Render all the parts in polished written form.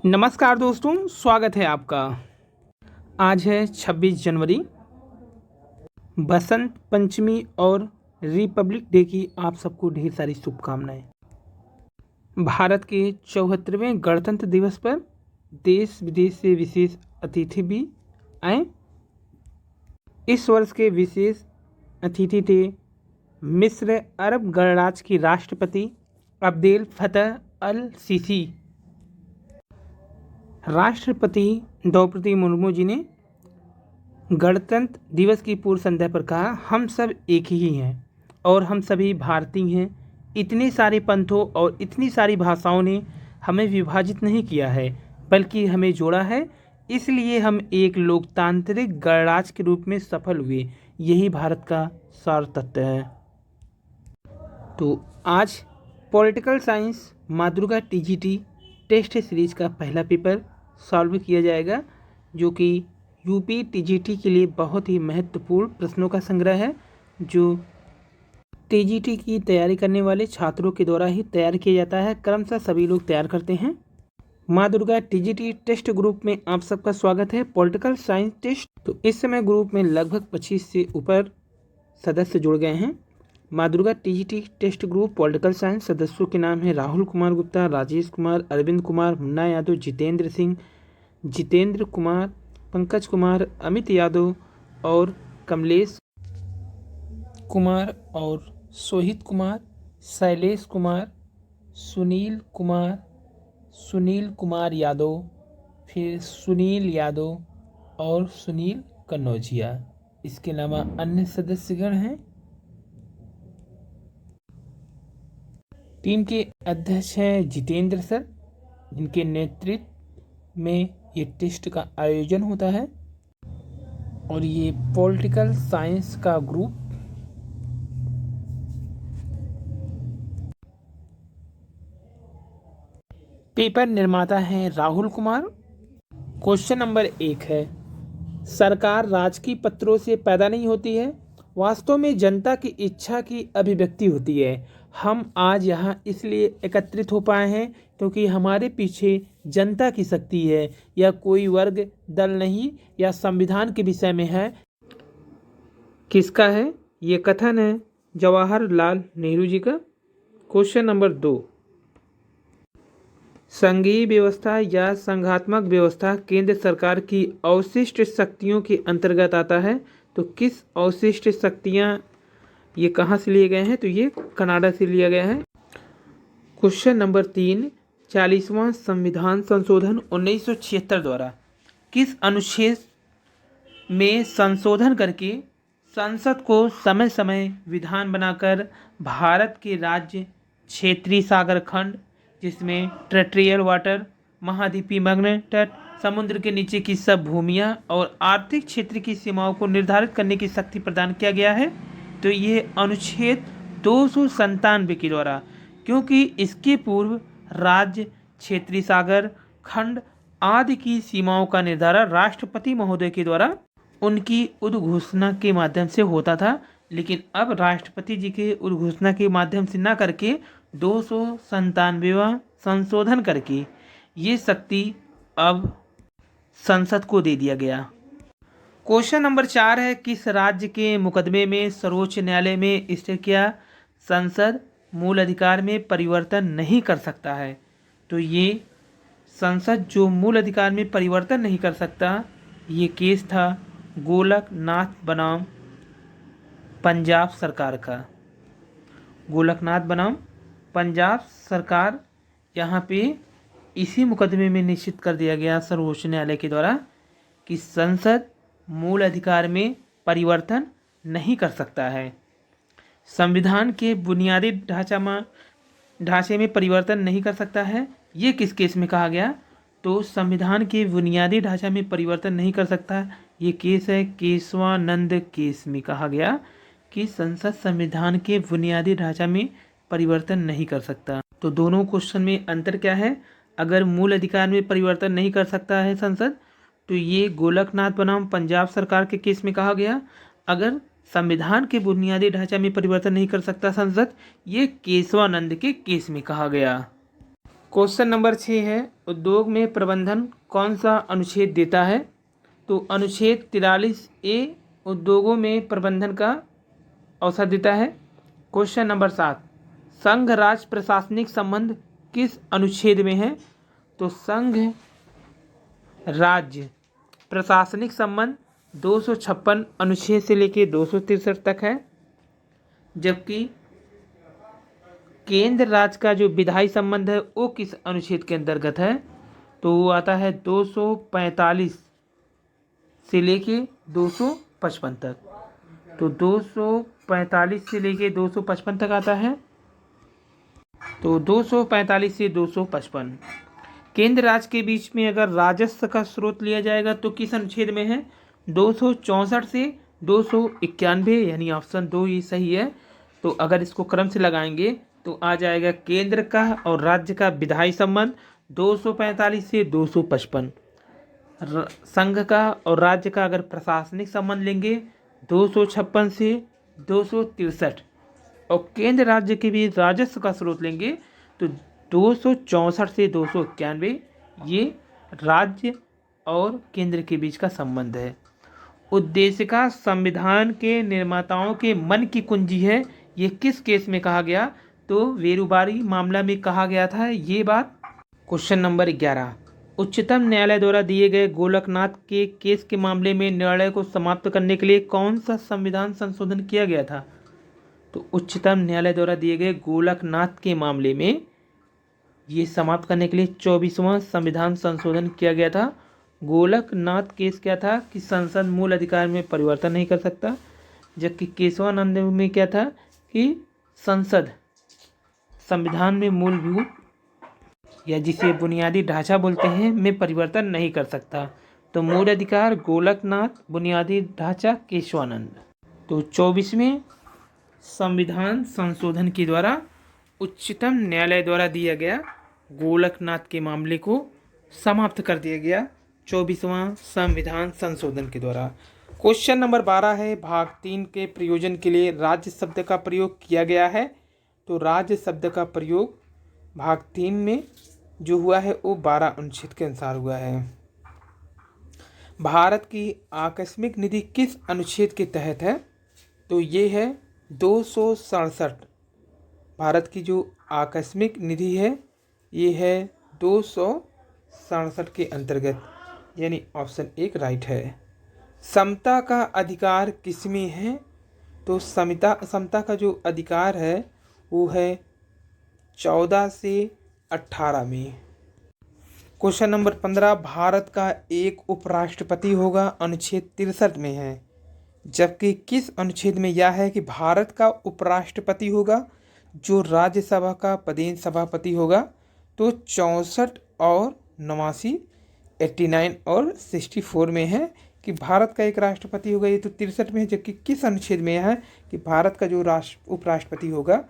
नमस्कार दोस्तों, स्वागत है आपका। आज है 26 जनवरी, बसंत पंचमी और रिपब्लिक डे की आप सबको ढेर सारी शुभकामनाएं। भारत के 74वें गणतंत्र दिवस पर देश विदेश से विशेष अतिथि भी आए। इस वर्ष के विशेष अतिथि थे मिस्र अरब गणराज्य की राष्ट्रपति अब्देल फतह अल सीसी। राष्ट्रपति द्रौपदी मुर्मू जी ने गणतंत्र दिवस की पूर्व संध्या पर कहा, हम सब एक ही हैं और हम सभी भारतीय हैं। इतने सारे पंथों और इतनी सारी भाषाओं ने हमें विभाजित नहीं किया है, बल्कि हमें जोड़ा है। इसलिए हम एक लोकतांत्रिक गणराज्य के रूप में सफल हुए। यही भारत का सार तत्व है। तो आज पॉलिटिकल साइंस मातृका टीजीटी टेस्ट सीरीज का पहला पेपर सॉल्व किया जाएगा, जो कि यूपी टीजीटी के लिए बहुत ही महत्वपूर्ण प्रश्नों का संग्रह है, जो टीजीटी की तैयारी करने वाले छात्रों के द्वारा ही तैयार किया जाता है। क्रमशः सभी लोग तैयार करते हैं। माँ दुर्गा टीजीटी टेस्ट ग्रुप में आप सबका स्वागत है। पॉलिटिकल साइंस टेस्ट, तो इस समय ग्रुप में लगभग 25 से ऊपर सदस्य जुड़ गए हैं। माँ Durga TGT test group political science सदस्यों के नाम है राहुल कुमार गुप्ता, राजेश कुमार, अरविंद कुमार, मुन्ना यादव, जितेंद्र सिंह, जितेंद्र कुमार, पंकज कुमार, अमित यादव और कमलेश कुमार और सोहित कुमार, शैलेश कुमार, सुनील कुमार यादव, फिर सुनील यादव और सुनील कन्नौजिया। इसके अलावा अन्य सदस्यगण हैं। टीम के अध्यक्ष हैं जितेंद्र सर, जिनके नेतृत्व में ये टेस्ट का आयोजन होता है। और ये पॉलिटिकल साइंस का ग्रुप पेपर निर्माता हैं राहुल कुमार। क्वेश्चन नंबर 1 है, सरकार राजकीय पत्रों से पैदा नहीं होती है, वास्तव में जनता की इच्छा की अभिव्यक्ति होती है। हम आज यहाँ इसलिए एकत्रित हो पाए हैं क्योंकि हमारे पीछे जनता की शक्ति है। यह कोई वर्ग दल नहीं या संविधान के विषय में है। किसका है ये कथन? है जवाहरलाल नेहरू जी का। क्वेश्चन नंबर 2, संघीय व्यवस्था या संघात्मक व्यवस्था केंद्र सरकार की अवशिष्ट शक्तियों के अंतर्गत आता है। तो किस अवशिष्ट शक्तियाँ ये कहाँ से लिए गए हैं? तो ये कनाडा से लिया गया है। क्वेश्चन नंबर 3, 40वां संविधान संशोधन 1976 द्वारा किस अनुच्छेद में संशोधन करके संसद को समय समय विधान बनाकर भारत के राज्य, क्षेत्रीय सागर खंड जिसमें टेरिटोरियल वाटर, महाद्वीपीय मग्न तट, समुद्र के नीचे की सब भूमियां और आर्थिक क्षेत्र की सीमाओं को निर्धारित करने की शक्ति प्रदान किया गया है? तो ये अनुच्छेद 297 के द्वारा, क्योंकि इसके पूर्व राज्य, क्षेत्रीय सागर खंड आदि की सीमाओं का निर्धारण राष्ट्रपति महोदय के द्वारा उनकी उद्घोषणा के माध्यम से होता था। लेकिन अब राष्ट्रपति जी के उद्घोषणा के माध्यम से ना करके 297वां संशोधन करके ये शक्ति अब संसद को दे दिया गया। क्वेश्चन नंबर 4 है, किस राज्य के मुकदमे में सर्वोच्च न्यायालय में स्थिर किया संसद मूल अधिकार में परिवर्तन नहीं कर सकता है? तो ये संसद जो मूल अधिकार में परिवर्तन नहीं कर सकता, ये केस था गोलकनाथ बनाम पंजाब सरकार का। गोलकनाथ बनाम पंजाब सरकार, यहाँ पे इसी मुकदमे में निश्चित कर दिया गया सर्वोच्च न्यायालय के द्वारा कि संसद मूल अधिकार में परिवर्तन नहीं कर सकता है। संविधान के बुनियादी ढांचे में परिवर्तन नहीं कर सकता है, ये किस केस में कहा गया? तो संविधान के बुनियादी ढांचा में परिवर्तन नहीं कर सकता, ये केस है केशवानंद केस में कहा गया कि संसद संविधान के बुनियादी ढांचा में परिवर्तन नहीं कर सकता। तो दोनों क्वेश्चन में अंतर क्या है? अगर मूल अधिकार में परिवर्तन नहीं कर सकता है संसद, तो ये गोलकनाथ बनाम पंजाब सरकार के केस में कहा गया। अगर संविधान के बुनियादी ढांचा में परिवर्तन नहीं कर सकता संसद, ये केशवानंद के केस में कहा गया। क्वेश्चन नंबर 6 है, उद्योग में प्रबंधन कौन सा अनुच्छेद देता है? तो अनुच्छेद 43A उद्योगों में प्रबंधन का अवसर देता है। क्वेश्चन नंबर 7, संघ राज्य प्रशासनिक संबंध किस अनुच्छेद में है? तो संघ राज्य प्रशासनिक संबंध 256 अनुच्छेद से लेकर 263 तक है, जबकि केंद्र राज्य का जो विधायी संबंध है वो किस अनुच्छेद के अंतर्गत है? तो वो आता है 245 से लेके 255 तक। तो 245 से लेके 255 तक आता है। तो 245 से 255 केंद्र राज्य के बीच में अगर राजस्व का स्रोत लिया जाएगा तो किस अनुच्छेद में है? 264 से 291, यानी ऑप्शन 2 ही सही है। तो अगर इसको क्रम से लगाएंगे तो आ जाएगा केंद्र का और राज्य का विधायी संबंध 245 से 255, संघ का और राज्य का अगर प्रशासनिक संबंध लेंगे 256 से 263, और केंद्र राज्य के भी राजस्व का स्रोत लेंगे तो 264 से 291, ये राज्य और केंद्र के बीच का संबंध है। उद्देश्य का संविधान के निर्माताओं के मन की कुंजी है, ये किस केस में कहा गया? तो वेरुबारी मामला में कहा गया था ये बात। क्वेश्चन नंबर 11, उच्चतम न्यायालय द्वारा दिए गए गोलकनाथ के केस के मामले में निर्णय को समाप्त करने के लिए कौन सा संविधान संशोधन किया गया था? तो उच्चतम न्यायालय द्वारा दिए गए गोलकनाथ के मामले में ये समाप्त करने के लिए 24वां संविधान संशोधन किया गया था। गोलकनाथ केस क्या था कि संसद मूल अधिकार में परिवर्तन नहीं कर सकता, जबकि केशवानंद में क्या था कि संसद संविधान में मूलभूत या जिसे बुनियादी ढांचा बोलते हैं में परिवर्तन नहीं कर सकता। तो मूल अधिकार गोलकनाथ, बुनियादी ढांचा केशवानंद। तो 24वें संविधान संशोधन के द्वारा उच्चतम न्यायालय द्वारा दिया गया गोलकनाथ के मामले को समाप्त कर दिया गया 24वां संविधान संशोधन के द्वारा। क्वेश्चन नंबर 12 है, भाग 3 के प्रयोजन के लिए राज्य शब्द का प्रयोग किया गया है। तो राज्य शब्द का प्रयोग भाग 3 में जो हुआ है वो 12 अनुच्छेद के अनुसार हुआ है। भारत की आकस्मिक निधि किस अनुच्छेद के तहत है? तो ये है 267। भारत की जो आकस्मिक निधि है ये है 267 के अंतर्गत, यानी ऑप्शन 1 राइट है। समता का अधिकार किसमें है? तो समता का जो अधिकार है वो है 14 से 18 में। क्वेश्चन नंबर 15, भारत का एक उपराष्ट्रपति होगा, अनुच्छेद 63 में है, जबकि किस अनुच्छेद में यह है कि भारत का उपराष्ट्रपति होगा जो राज्यसभा का पदेन सभापति होगा? तो 64 और 89, 89 और 64 में है कि भारत का एक राष्ट्रपति होगा, ये तो 63 में है। जबकि किस अनुच्छेद में है कि भारत का जो उपराष्ट्रपति होगा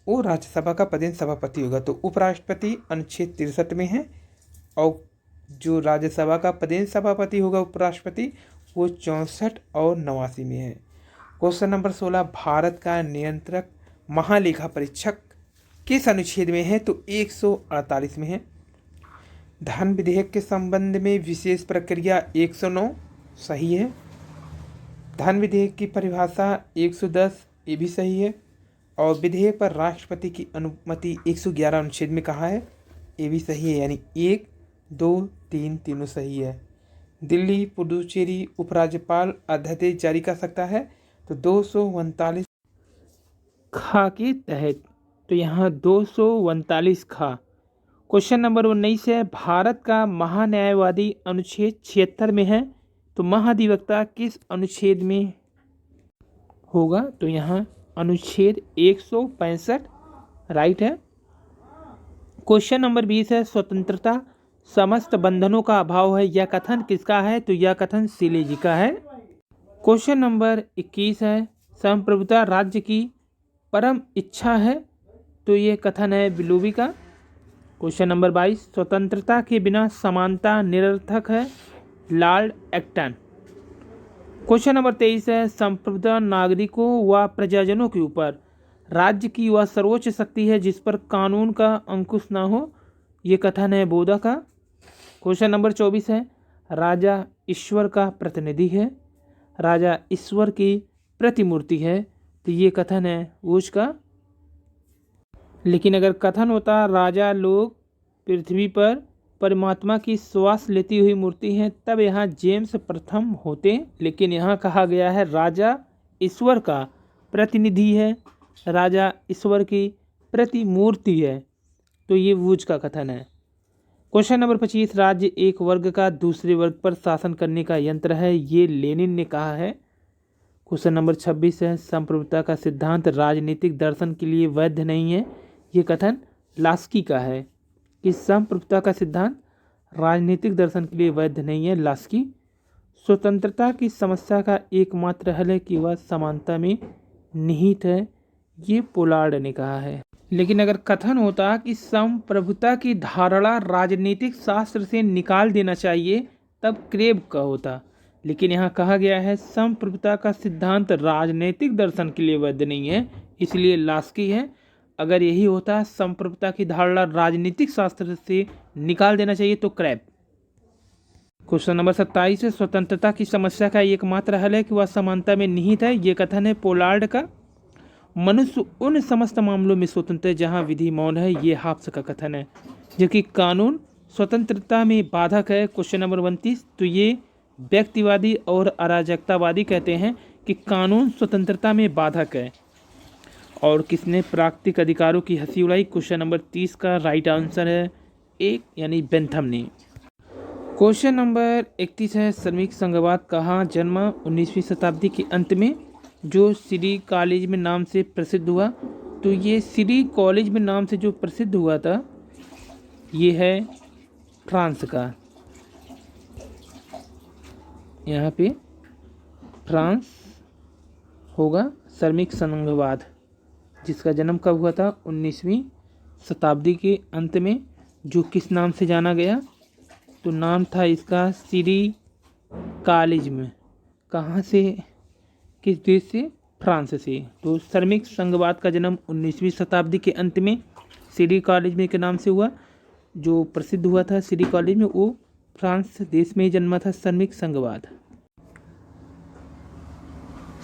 वो राज्यसभा का पदेन सभापति होगा? तो उपराष्ट्रपति अनुच्छेद 63 में है और जो राज्यसभा का पदेन सभापति होगा उपराष्ट्रपति वो 64 और 89 में है। क्वेश्चन नंबर 16, भारत का नियंत्रक महालेखा परीक्षक किस अनुच्छेद में है? तो 148 में है। धन विधेयक के संबंध में विशेष प्रक्रिया 109 सही है। धन विधेयक की परिभाषा 110 ये भी सही है। और विधेयक पर राष्ट्रपति की अनुमति 111 अनुच्छेद में कहा है, ये भी सही है, यानी 1, 2, 3 तीनों सही है। दिल्ली पुडुचेरी उपराज्यपाल अध्यादेश जारी कर सकता है, तो 239 खा के तहत, तो यहाँ 239 खा। क्वेश्चन नंबर 19 है, भारत का महान्यायवादी अनुच्छेद 76 में है, तो महाधिवक्ता किस अनुच्छेद में होगा? तो यहाँ अनुच्छेद 165 राइट है। क्वेश्चन नंबर 20 है, स्वतंत्रता समस्त बंधनों का अभाव है, यह कथन किसका है? तो यह कथन सीले जी का है। क्वेश्चन नंबर 21 है, संप्रभुता राज्य की परम इच्छा है, तो ये कथन है विलोबी का। क्वेश्चन नंबर 22, स्वतंत्रता के बिना समानता निरर्थक है, लॉर्ड एक्टन। क्वेश्चन नंबर 23 है, संप्रभुता नागरिकों व प्रजाजनों के ऊपर राज्य की वह सर्वोच्च शक्ति है जिस पर कानून का अंकुश न हो, ये कथन है बोधा का। क्वेश्चन नंबर 24 है, राजा ईश्वर का प्रतिनिधि है, राजा ईश्वर की प्रतिमूर्ति है, तो ये कथन है ऊज का। लेकिन अगर कथन होता राजा लोग पृथ्वी पर परमात्मा की श्वास लेती हुई मूर्ति हैं, तब यहाँ जेम्स प्रथम होते। लेकिन यहाँ कहा गया है राजा ईश्वर का प्रतिनिधि है, राजा ईश्वर की प्रतिमूर्ति है, तो ये वूज का कथन है। क्वेश्चन नंबर 25, राज्य एक वर्ग का दूसरे वर्ग पर शासन करने का यंत्र है, ये लेनिन ने कहा है। क्वेश्चन नंबर 26 है, संप्रभुता का सिद्धांत राजनीतिक दर्शन के लिए वैध नहीं है, ये कथन लास्की का है कि संप्रभुता का सिद्धांत राजनीतिक दर्शन के लिए वैध नहीं है, लास्की। स्वतंत्रता की समस्या का एकमात्र हल है कि वह समानता में निहित है, ये पोलार्ड ने कहा है। लेकिन अगर कथन होता कि संप्रभुता की धारणा राजनीतिक शास्त्र से निकाल देना चाहिए, तब क्रेब का होता। लेकिन यहाँ कहा गया है संप्रभुता का सिद्धांत राजनीतिक दर्शन के लिए वैध नहीं है, इसलिए लास्की है। अगर यही होता संप्रभुता की धारणा राजनीतिक शास्त्र से निकाल देना चाहिए, तो क्रैब। क्वेश्चन नंबर 27 है, स्वतंत्रता की समस्या का एकमात्र हल है कि वह समानता में निहित है, ये कथन है पोलार्ड का। मनुष्य उन समस्त मामलों में स्वतंत्र है जहाँ विधि मौन है, ये हाब्स का कथन है। जबकि कानून स्वतंत्रता में बाधक है। क्वेश्चन नंबर 29, तो ये व्यक्तिवादी और अराजकतावादी कहते हैं कि कानून स्वतंत्रता में बाधक है। और किसने प्राकृतिक अधिकारों की हंसी उड़ाई? क्वेश्चन नंबर 30 का राइट आंसर है एक, यानी बेंथम ने। क्वेश्चन नंबर 31 है, श्रमिक संघवाद कहाँ जन्मा? 19वीं शताब्दी के अंत में, जो सिरी कॉलेज में नाम से प्रसिद्ध हुआ। तो ये सिरी कॉलेज में नाम से जो प्रसिद्ध हुआ था, ये है फ्रांस का। यहाँ पे फ्रांस होगा श्रमिक संघवाद, जिसका जन्म कब हुआ था? 19वीं शताब्दी के अंत में। जो किस नाम से जाना गया? तो नाम था इसका सिरी कॉलेज में। कहाँ से, किस देश से? फ्रांस से। तो श्रमिक संघवाद का जन्म 19वीं शताब्दी के अंत में सिरी कॉलेज में के नाम से हुआ। जो प्रसिद्ध हुआ था सिरी कॉलेज में, वो फ्रांस देश में ही जन्मा था श्रमिक संघवाद।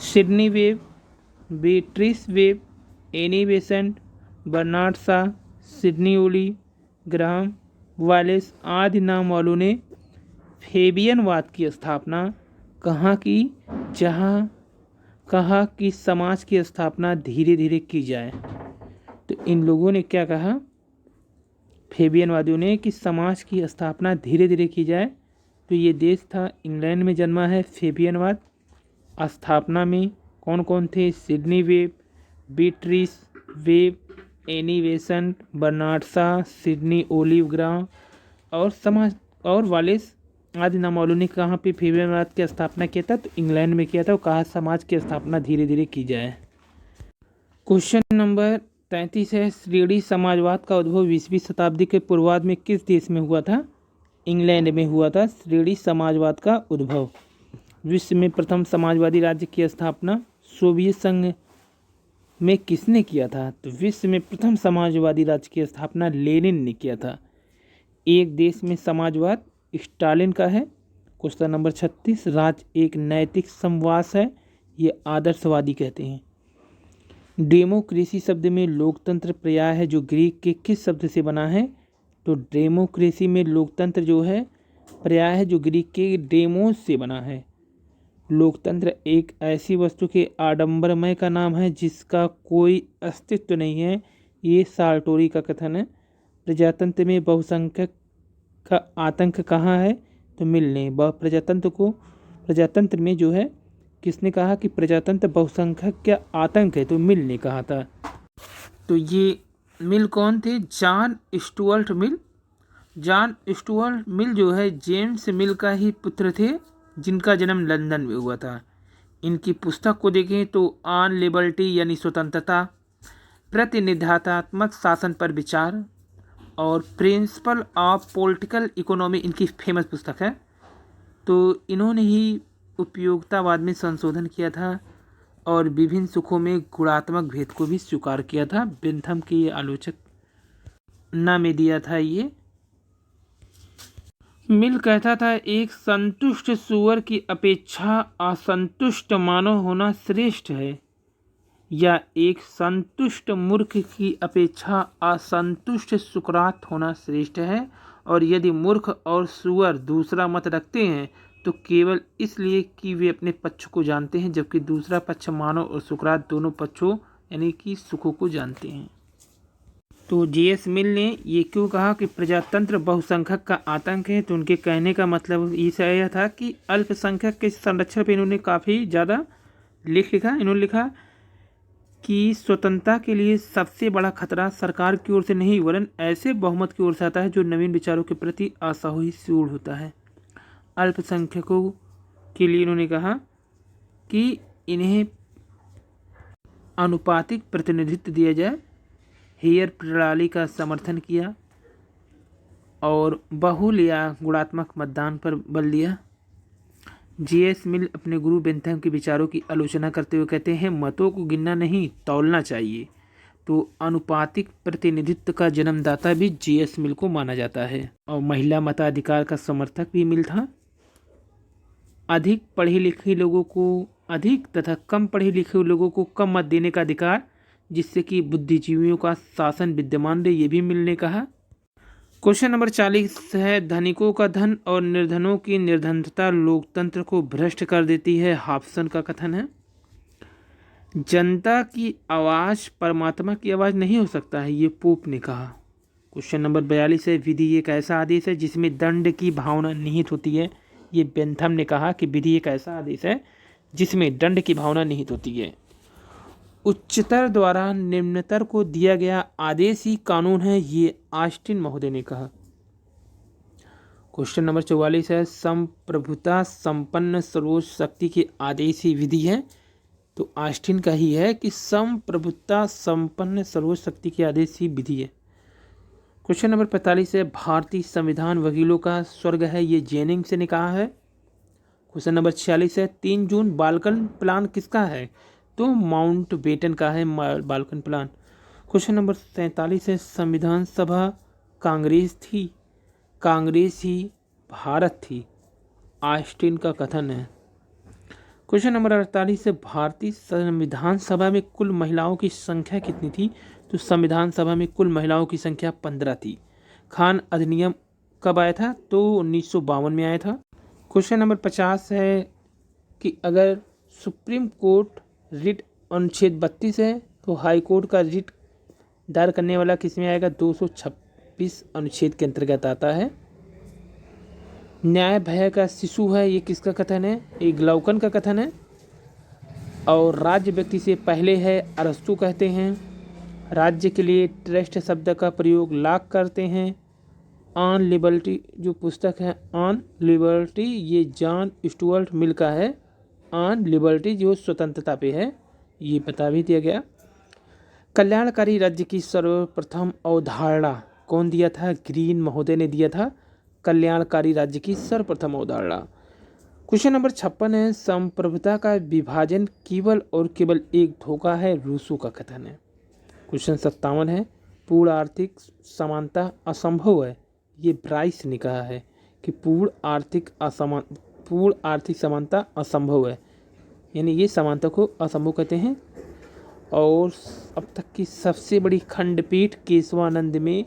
Sidney Webb, Beatrice Webb, Annie Besant, Bernard Shaw, Sidney Olivier, Graham Wallas आदि नाम वालों ने फेबियनवाद की स्थापना कहाँ की? जहाँ कहा कि समाज की स्थापना धीरे धीरे की जाए। तो इन लोगों ने क्या कहा, फेबियनवादियों ने, कि समाज की स्थापना धीरे धीरे की जाए। तो ये देश था इंग्लैंड में जन्मा है फेबियनवाद। स्थापना में कौन कौन थे? Sidney Webb, Beatrice Webb, Annie Besant, Bernard Shaw, Sidney Olivier Graham और समाज और वालेस आदि नाम वालों ने कहाँ पे फेबियनवाद की स्थापना किया था? तो इंग्लैंड में किया था। वो कहा समाज की स्थापना धीरे धीरे की जाए। क्वेश्चन नंबर 33 है, श्रेणी समाजवाद का उद्भव 20वीं शताब्दी के पूर्वार्ध में किस देश में हुआ था? इंग्लैंड में हुआ था श्रेणी समाजवाद का उद्भव। विश्व में प्रथम समाजवादी राज्य की स्थापना सोवियत संघ में किसने किया था? तो विश्व में प्रथम समाजवादी राज्य की स्थापना लेनिन ने किया था। एक देश में समाजवाद स्टालिन का है। क्वेश्चन नंबर 36, राज्य एक नैतिक समवास है, ये आदर्शवादी कहते हैं। डेमोक्रेसी शब्द में लोकतंत्र पर्याय है, जो ग्रीक के किस शब्द से बना है? तो डेमोक्रेसी में लोकतंत्र जो है पर्याय है, जो ग्रीक के डेमोस से बना है। लोकतंत्र एक ऐसी वस्तु के आडंबरमय का नाम है जिसका कोई अस्तित्व नहीं है, ये साल्टोरी का कथन है। प्रजातंत्र में बहुसंख्यक का आतंक कहाँ है? तो मिल ने प्रजातंत्र में जो है किसने कहा कि प्रजातंत्र बहुसंख्यक का आतंक है? तो मिल ने कहा था। तो ये मिल कौन थे? John Stuart Mill. John Stuart Mill जो है जेम्स मिल का ही पुत्र थे, जिनका जन्म लंदन में हुआ था। इनकी पुस्तक को देखें तो ऑन लिबर्टी यानी स्वतंत्रता, प्रतिनिधात्मक शासन पर विचार और प्रिंसिपल ऑफ पॉलिटिकल इकोनॉमी इनकी फेमस पुस्तक है। तो इन्होंने ही उपयोगितावाद में संशोधन किया था और विभिन्न सुखों में गुणात्मक भेद को भी स्वीकार किया था। बेंथम के आलोचक ना में दिया था ये मिल कहता था एक संतुष्ट सुअर की अपेक्षा असंतुष्ट मानव होना श्रेष्ठ है, या एक संतुष्ट मूर्ख की अपेक्षा असंतुष्ट सुकरात होना श्रेष्ठ है। और यदि मूर्ख और सुअर दूसरा मत रखते हैं तो केवल इसलिए कि वे अपने पक्ष को जानते हैं, जबकि दूसरा पक्ष मानव और सुकरात दोनों पक्षों यानी कि सुखों को जानते हैं। तो जे.एस. मिल ने ये क्यों कहा कि प्रजातंत्र बहुसंख्यक का आतंक है, तो उनके कहने का मतलब यह था कि अल्पसंख्यक के संरक्षण पर इन्होंने काफ़ी ज़्यादा लिखा। इन्होंने लिखा कि स्वतंत्रता के लिए सबसे बड़ा खतरा सरकार की ओर से नहीं वरन ऐसे बहुमत की ओर से आता है जो नवीन विचारों के प्रति असहिष्णु होता है। अल्पसंख्यकों के लिए इन्होंने कहा कि इन्हें अनुपातिक प्रतिनिधित्व दिया जाए, हेयर प्रणाली का समर्थन किया और बहुल या गुणात्मक मतदान पर बल दिया। जे.एस. मिल अपने गुरु बेंथम के विचारों की आलोचना करते हुए कहते हैं मतों को गिनना नहीं तौलना चाहिए। तो अनुपातिक प्रतिनिधित्व का जन्मदाता भी जे.एस. मिल को माना जाता है। और महिला मताधिकार का समर्थक भी मिल था। अधिक पढ़े लिखे लोगों को अधिक तथा कम पढ़े लिखे लोगों को कम मत देने का अधिकार, जिससे कि बुद्धिजीवियों का शासन विद्यमान रहे, ये भी मिल ने कहा। क्वेश्चन नंबर 40 है धनिकों का धन और निर्धनों की निर्धनता लोकतंत्र को भ्रष्ट कर देती है, हॉब्सन का कथन है। जनता की आवाज़ परमात्मा की आवाज़ नहीं हो सकता है, ये पोप ने कहा। क्वेश्चन नंबर 42 है विधि एक ऐसा आदेश है जिसमें दंड की भावना निहित होती है, ये बेंथम ने कहा कि विधि एक ऐसा आदेश है जिसमें दंड की भावना निहित होती है। उच्चतर द्वारा निम्नतर को दिया गया आदेश ही कानून है, ये ऑस्टिन महोदय ने कहा। क्वेश्चन नंबर 44 है संप्रभुता संपन्न सर्वोच्च शक्ति के आदेश ही विधि है, तो ऑस्टिन का ही है कि संप्रभुता संपन्न सर्वोच्च शक्ति के आदेश ही विधि है। क्वेश्चन नंबर 45 है भारतीय संविधान वकीलों का स्वर्ग है, ये जेनिंग्स ने कहा है। क्वेश्चन नंबर 46 है 3 जून बाल्कन प्लान किसका है, तो माउंट बेटन का है बाल्कन प्लान। क्वेश्चन नंबर 47 है संविधान सभा कांग्रेस थी, कांग्रेस ही भारत थी, ऑस्टिन का कथन है। क्वेश्चन नंबर 48 है भारतीय संविधान सभा में कुल महिलाओं की संख्या कितनी थी, तो संविधान सभा में कुल महिलाओं की संख्या 15 थी। खान अधिनियम कब आया था, तो 1952 में आया था। क्वेश्चन नंबर 50 है कि अगर सुप्रीम कोर्ट रिट अनुच्छेद 32 है तो हाई कोर्ट का रिट दायर करने वाला किस में आएगा, 226 अनुच्छेद के अंतर्गत आता है। न्याय भय का शिशु है, ये किसका कथन है, ये ग्लाउकन का कथन है। और राज्य व्यक्ति से पहले है अरस्तु कहते हैं। राज्य के लिए ट्रस्ट शब्द का प्रयोग लाक करते हैं। ऑन लिबर्टी जो पुस्तक है ऑन लिबर्टी, ये जॉन स्टुअर्ट मिल का है। ऑन लिबर्टी जो स्वतंत्रता पे है, ये बता भी दिया गया। कल्याणकारी राज्य की सर्वप्रथम अवधारणा कौन दिया था, ग्रीन महोदय ने दिया था कल्याणकारी राज्य की सर्वप्रथम अवधारणा। क्वेश्चन नंबर 56 है संप्रभुता का विभाजन केवल और केवल एक धोखा है, रूसो का कथन है। क्वेश्चन 57 है पूर्ण आर्थिक समानता असंभव है, ये ब्राइस ने कहा है कि पूर्ण आर्थिक समानता असंभव है, यानी ये समानता को असंभव कहते हैं। और अब तक की सबसे बड़ी खंडपीठ केशवानंद में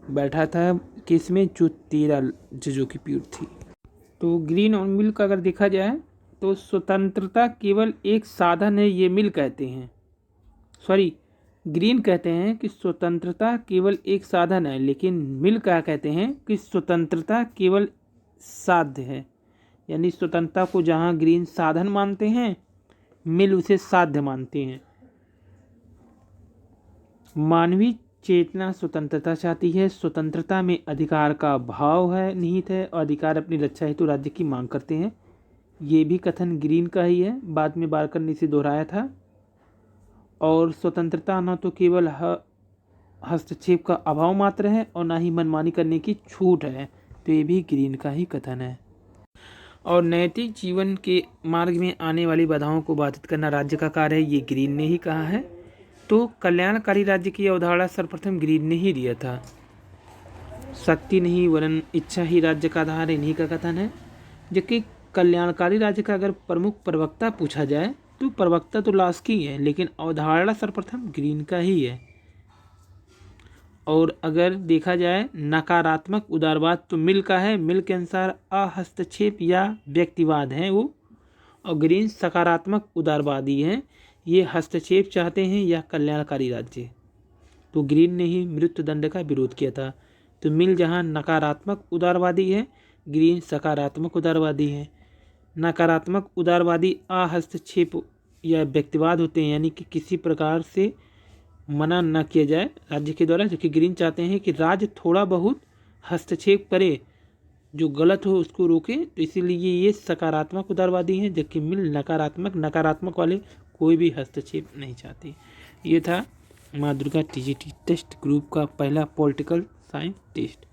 बैठा था, किस में, जो 13 जजों की पीठ थी। तो ग्रीन और मिल का अगर देखा जाए तो स्वतंत्रता केवल एक साधन है, ये मिल कहते हैं, ग्रीन कहते हैं कि स्वतंत्रता केवल एक साधन है, लेकिन मिल क्या कहते हैं कि स्वतंत्रता केवल साध्य है। यानी स्वतंत्रता को जहां ग्रीन साधन मानते हैं, मिल उसे साध्य मानते हैं। मानवीय चेतना स्वतंत्रता चाहती है, स्वतंत्रता में अधिकार का भाव है निहित है और अधिकार अपनी रक्षा हेतु राज्य की मांग करते हैं, ये भी कथन ग्रीन का ही है, बाद में बारकर ने इसे दोहराया था। और स्वतंत्रता न तो केवल हस्तक्षेप का अभाव मात्र है और ना ही मनमानी करने की छूट है, तो ये भी ग्रीन का ही कथन है। और नैतिक जीवन के मार्ग में आने वाली बाधाओं को बाधित करना राज्य का कार्य है, ये ग्रीन ने ही कहा है। तो कल्याणकारी राज्य की अवधारणा सर्वप्रथम ग्रीन ने ही दिया था। शक्ति नहीं वरन इच्छा ही राज्य का आधार, इन्हीं का कथन है। जबकि कल्याणकारी राज्य का अगर प्रमुख प्रवक्ता पूछा जाए तो प्रवक्ता तो लास्की है, लेकिन अवधारणा सर्वप्रथम ग्रीन का ही है। और अगर देखा जाए नकारात्मक उदारवाद तो मिल का है, मिल के अनुसार अहस्तक्षेप या व्यक्तिवाद है वो, और ग्रीन सकारात्मक उदारवादी हैं, ये हस्तक्षेप चाहते हैं या कल्याणकारी राज्य। तो ग्रीन ने ही मृत्युदंड का विरोध किया था। तो मिल जहाँ नकारात्मक उदारवादी है, ग्रीन सकारात्मक उदारवादी है। नकारात्मक उदारवादी अहस्तक्षेप या व्यक्तिवाद होते हैं, यानी कि किसी प्रकार से मना न किया जाए राज्य के द्वारा, जबकि ग्रीन चाहते हैं कि राज्य थोड़ा बहुत हस्तक्षेप करे, जो गलत हो उसको रोके। तो इसीलिए ये सकारात्मक उदारवादी हैं, जबकि मिल नकारात्मक वाले कोई भी हस्तक्षेप नहीं चाहते। ये था माँ दुर्गा टीजीटी टेस्ट ग्रुप का पहला पॉलिटिकल साइंस टेस्ट।